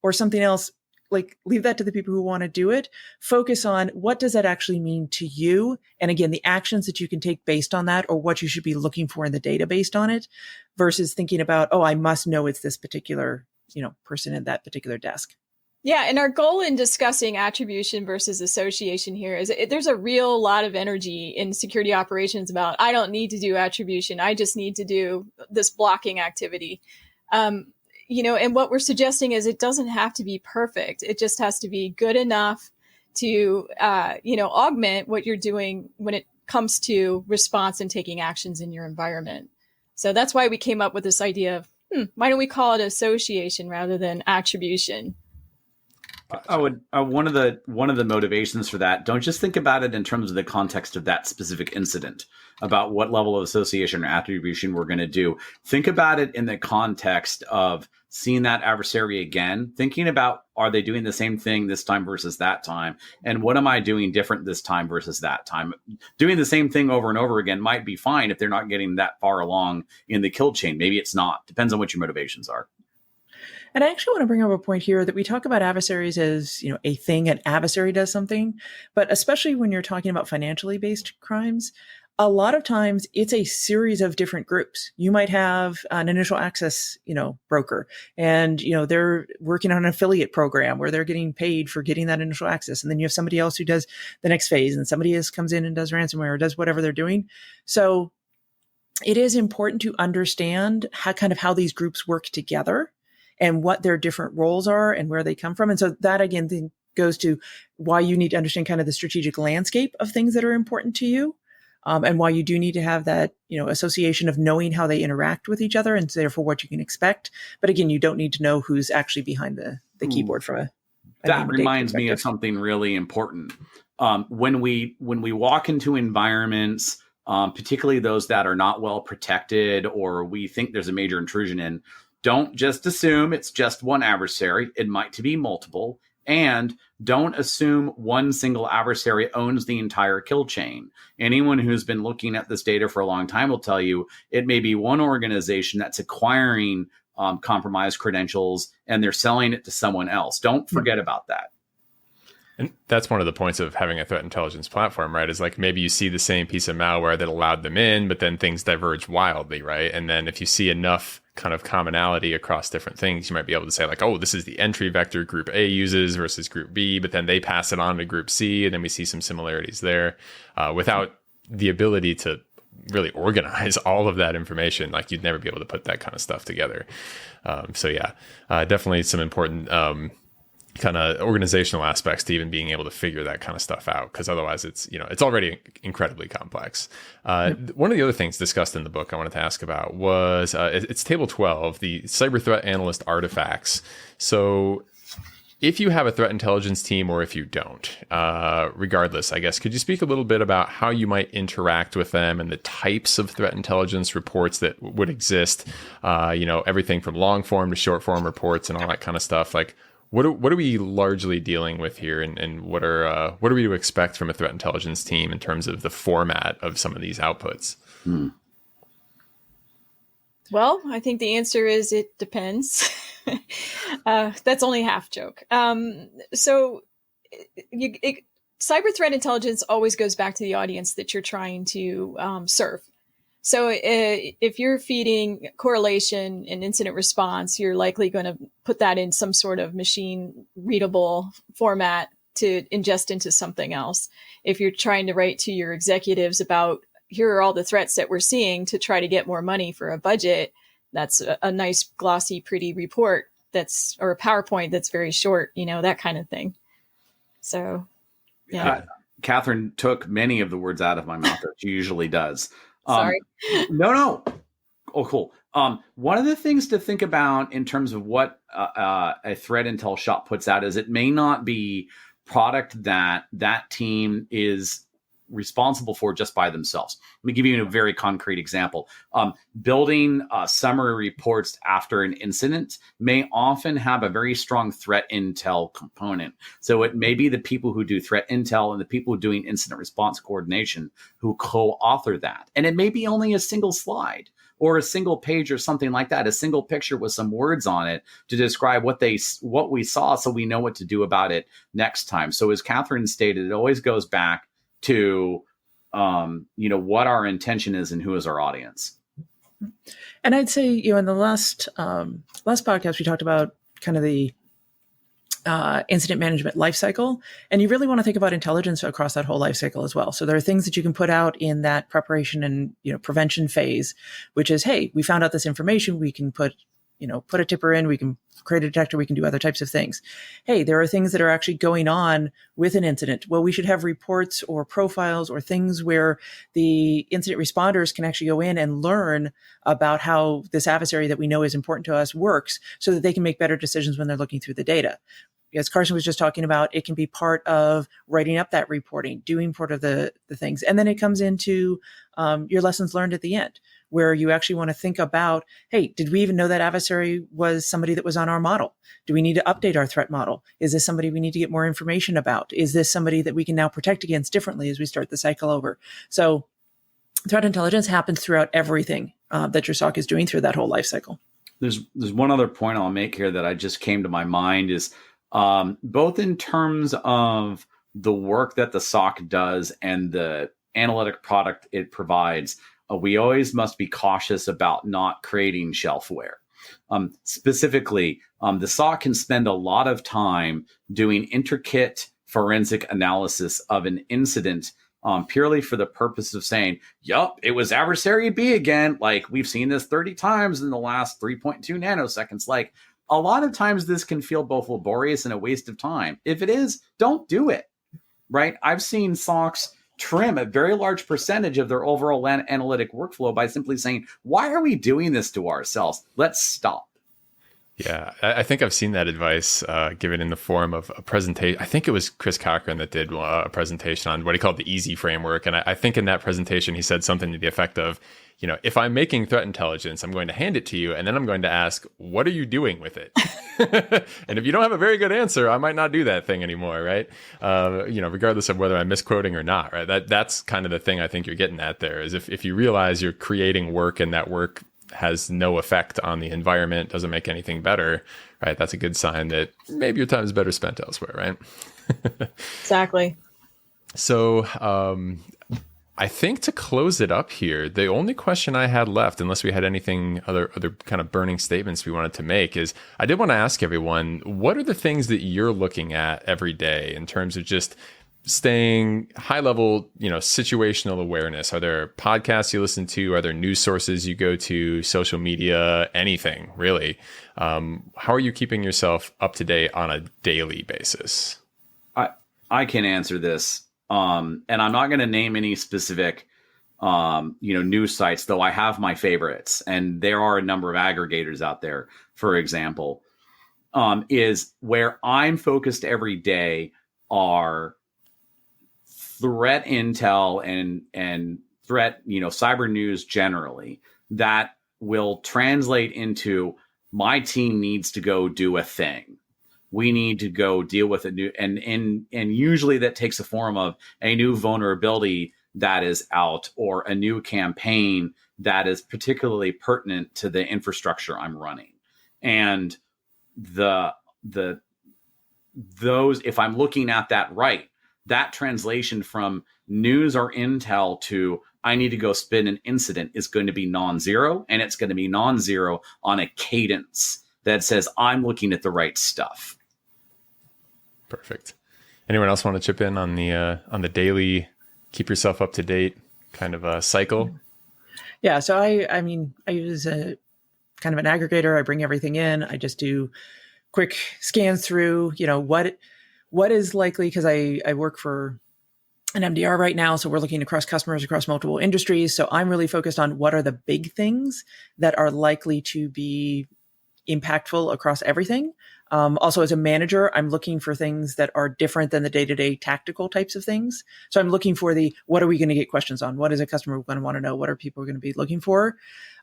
or something else, like leave that to the people who want to do it. Focus on what does that actually mean to you? And again, the actions that you can take based on that, or what you should be looking for in the data based on it, versus thinking about, I must know it's this particular, person at that particular desk. Yeah, and our goal in discussing attribution versus association here is there's a real lot of energy in security operations about, I don't need to do attribution. I just need to do this blocking activity. And what we're suggesting is it doesn't have to be perfect. It just has to be good enough to, augment what you're doing when it comes to response and taking actions in your environment. So that's why we came up with this idea of, why don't we call it association rather than attribution? I would one of the motivations for that, don't just think about it in terms of the context of that specific incident about what level of association or attribution we're going to do. Think about it in the context of seeing that adversary again, thinking about, are they doing the same thing this time versus that time? And what am I doing different this time versus that time? Doing the same thing over and over again might be fine if they're not getting that far along in the kill chain. Maybe it's not. Depends on what your motivations are. And I actually want to bring up a point here that we talk about adversaries as, a thing, an adversary does something, but especially when you're talking about financially based crimes, a lot of times it's a series of different groups. You might have an initial access, broker, and, they're working on an affiliate program where they're getting paid for getting that initial access. And then you have somebody else who does the next phase, and somebody else comes in and does ransomware or does whatever they're doing. So it is important to understand how these groups work together and what their different roles are and where they come from. And so that, again, then goes to why you need to understand kind of the strategic landscape of things that are important to you, and why you do need to have that, association of knowing how they interact with each other and therefore what you can expect. But again, you don't need to know who's actually behind the keyboard from a that reminds me of something really important. When we walk into environments, particularly those that are not well protected or we think there's a major intrusion in, don't just assume it's just one adversary. It might be multiple. And don't assume one single adversary owns the entire kill chain. Anyone who's been looking at this data for a long time will tell you it may be one organization that's acquiring compromised credentials and they're selling it to someone else. Don't forget about that. And that's one of the points of having a threat intelligence platform, right? Is like maybe you see the same piece of malware that allowed them in, but then things diverge wildly, right? And then if you see enough kind of commonality across different things, you might be able to say like, oh, this is the entry vector group A uses versus group B, but then they pass it on to group C, and then we see some similarities there without the ability to really organize all of that information. Like you'd never be able to put that kind of stuff together. Definitely some important kind of organizational aspects to even being able to figure that kind of stuff out, because otherwise it's already incredibly complex. One of the other things discussed in the book I wanted to ask about was it's table 12, the cyber threat analyst artifacts. So if you have a threat intelligence team or if you don't, regardless, I guess, could you speak a little bit about how you might interact with them and the types of threat intelligence reports that would exist? Everything from long form to short form reports and all that kind of stuff. Like, what are we largely dealing with here, and what are we to expect from a threat intelligence team in terms of the format of some of these outputs? Well, I think the answer is it depends. That's only a half joke. Cyber threat intelligence always goes back to the audience that you're trying to serve. So if you're feeding correlation and incident response, you're likely going to put that in some sort of machine readable format to ingest into something else. If you're trying to write to your executives about, here are all the threats that we're seeing to try to get more money for a budget, that's a nice, glossy, pretty report or a PowerPoint that's very short, that kind of thing. So, yeah. Kathryn took many of the words out of my mouth that she usually does. Sorry. No. cool. One of the things to think about in terms of what a threat intel shop puts out is it may not be product that team is responsible for just by themselves. Let me give you a very concrete example. Building summary reports after an incident may often have a very strong threat intel component. So it may be the people who do threat intel and the people doing incident response coordination who co-author that. And it may be only a single slide or a single page or something like that, a single picture with some words on it to describe what we saw so we know what to do about it next time. So as Kathryn stated, it always goes back to what our intention is and who is our audience. And I'd say, in the last podcast, we talked about kind of the incident management lifecycle, and you really want to think about intelligence across that whole lifecycle as well. So there are things that you can put out in that preparation and prevention phase, which is, hey, we found out this information, we can put a tipper in, we can create a detector, we can do other types of things. Hey, there are things that are actually going on with an incident. Well, we should have reports or profiles or things where the incident responders can actually go in and learn about how this adversary that we know is important to us works so that they can make better decisions when they're looking through the data. As Carson was just talking about, it can be part of writing up that reporting, doing part of the things. And then it comes into your lessons learned at the end, where you actually want to think about, hey, did we even know that adversary was somebody that was on our model? Do we need to update our threat model? Is this somebody we need to get more information about? Is this somebody that we can now protect against differently as we start the cycle over? So threat intelligence happens throughout everything that your SOC is doing through that whole life cycle. There's one other point I'll make here that I just came to my mind is both in terms of the work that the SOC does and the analytic product it provides, we always must be cautious about not creating shelfware. Specifically, the SOC can spend a lot of time doing intricate forensic analysis of an incident purely for the purpose of saying, yup, it was adversary B again. Like, we've seen this 30 times in the last 3.2 nanoseconds. Like, a lot of times this can feel both laborious and a waste of time. If it is, don't do it, right? I've seen SOCs trim a very large percentage of their overall analytic workflow by simply saying, why are we doing this to ourselves? Let's stop. Yeah, I think I've seen that advice given in the form of a presentation. I think it was Chris Cochran that did a presentation on what he called the EASY framework. And I think in that presentation, he said something to the effect of, if I'm making threat intelligence, I'm going to hand it to you, and then I'm going to ask, what are you doing with it? And if you don't have a very good answer, I might not do that thing anymore, right? Regardless of whether I'm misquoting or not, right? That's kind of the thing I think you're getting at there, is if you realize you're creating work and that work has no effect on the environment, doesn't make anything better, right? That's a good sign that maybe your time is better spent elsewhere, right? Exactly. So, I think to close it up here, the only question I had left, unless we had anything other kind of burning statements we wanted to make, is I did want to ask everyone, what are the things that you're looking at every day in terms of just staying high level, situational awareness? Are there podcasts you listen to? Are there news sources you go to, social media, anything really? How are you keeping yourself up to date on a daily basis? I can answer this. And I'm not going to name any specific, news sites, though I have my favorites, and there are a number of aggregators out there, for example, is where I'm focused every day are threat intel and threat, cyber news generally, that will translate into my team needs to go do a thing. We need to go deal with a new, and usually that takes the form of a new vulnerability that is out or a new campaign that is particularly pertinent to the infrastructure I'm running. And those, if I'm looking at that right, that translation from news or intel to I need to go spin an incident is going to be non-zero, and it's going to be non-zero on a cadence that says I'm looking at the right stuff. Perfect. Anyone else want to chip in on the daily, keep yourself up to date kind of a cycle? Yeah. So I use a kind of an aggregator. I bring everything in. I just do quick scans through, what is likely, because I work for an MDR right now. So we're looking across customers across multiple industries. So I'm really focused on what are the big things that are likely to be impactful across everything. Also, as a manager, I'm looking for things that are different than the day-to-day tactical types of things. So I'm looking for what are we going to get questions on? What is a customer going to want to know? What are people going to be looking for?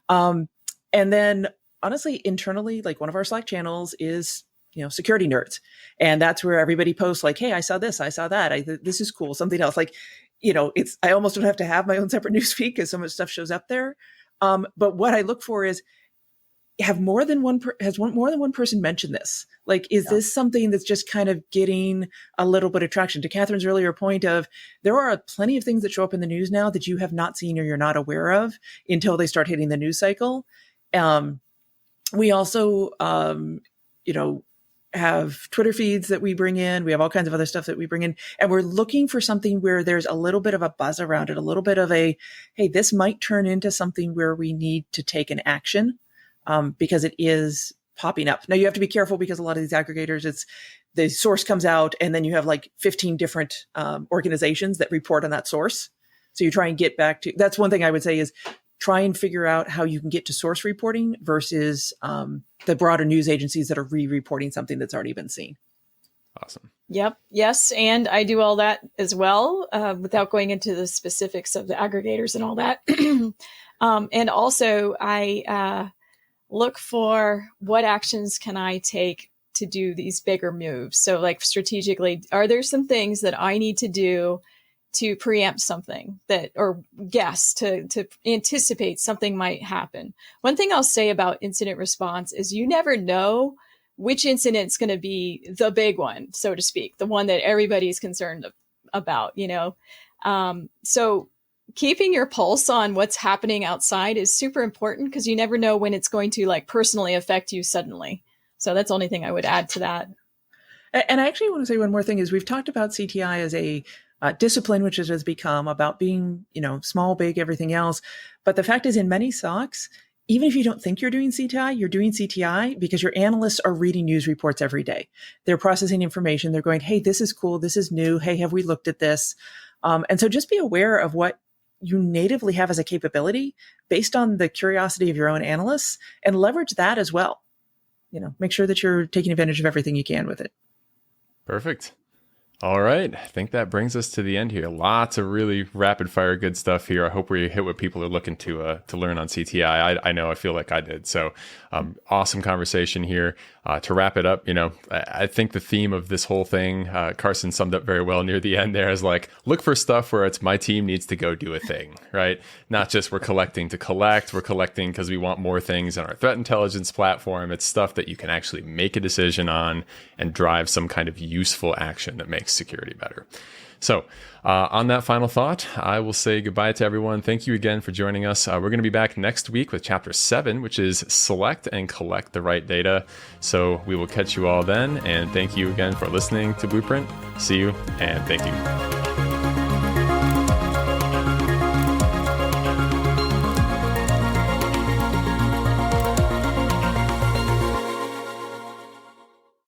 And then honestly, internally, like one of our Slack channels is security nerds. And that's where everybody posts like, hey, I saw this, I saw that. This is cool. Something else like, I almost don't have to have my own separate newsfeed because so much stuff shows up there. But what I look for is, has more than one person mentioned this? Like, is this something that's just kind of getting a little bit of traction? To Kathryn's earlier point of, there are plenty of things that show up in the news now that you have not seen or you're not aware of until they start hitting the news cycle. We also, have Twitter feeds that we bring in. We have all kinds of other stuff that we bring in, and we're looking for something where there's a little bit of a buzz around it, a little bit of hey, this might turn into something where we need to take an action, because it is popping up. Now you have to be careful because a lot of these aggregators, the source comes out and then you have like 15 different organizations that report on that source. So you try and get back to, that's one thing I would say is try and figure out how you can get to source reporting versus the broader news agencies that are re-reporting something that's already been seen. Awesome. Yep. Yes. And I do all that as well, without going into the specifics of the aggregators and all that. And also I look for what actions can I take to do these bigger moves. So like strategically, are there some things that I need to do to preempt something or guess to anticipate something might happen? One thing I'll say about incident response is you never know which incident's going to be the big one, so to speak, the one that everybody's concerned about, so keeping your pulse on what's happening outside is super important because you never know when it's going to like personally affect you suddenly. So that's the only thing I would add to that. And I actually want to say one more thing is we've talked about CTI as a discipline, which it has become about being, small, big, everything else. But the fact is in many SOCs, even if you don't think you're doing CTI because your analysts are reading news reports every day. They're processing information. They're going, hey, this is cool. This is new. Hey, have we looked at this? And so just be aware of what you natively have as a capability based on the curiosity of your own analysts and leverage that as well. Make sure that you're taking advantage of everything you can with it. Perfect. All right. I think that brings us to the end here. Lots of really rapid fire good stuff here. I hope we hit what people are looking to learn on CTI. I know I feel like I did. So awesome conversation here. To wrap it up, I think the theme of this whole thing, Carson summed up very well near the end there, is like, look for stuff where it's my team needs to go do a thing, right? Not just we're collecting to collect. We're collecting because we want more things in our threat intelligence platform. It's stuff that you can actually make a decision on and drive some kind of useful action that makes security better. So on that final thought, I will say goodbye to everyone. Thank you again for joining us. We're going to be back next week with Chapter 7, which is select and collect the right data. So we will catch you all then. And thank you again for listening to Blueprint. See you and thank you.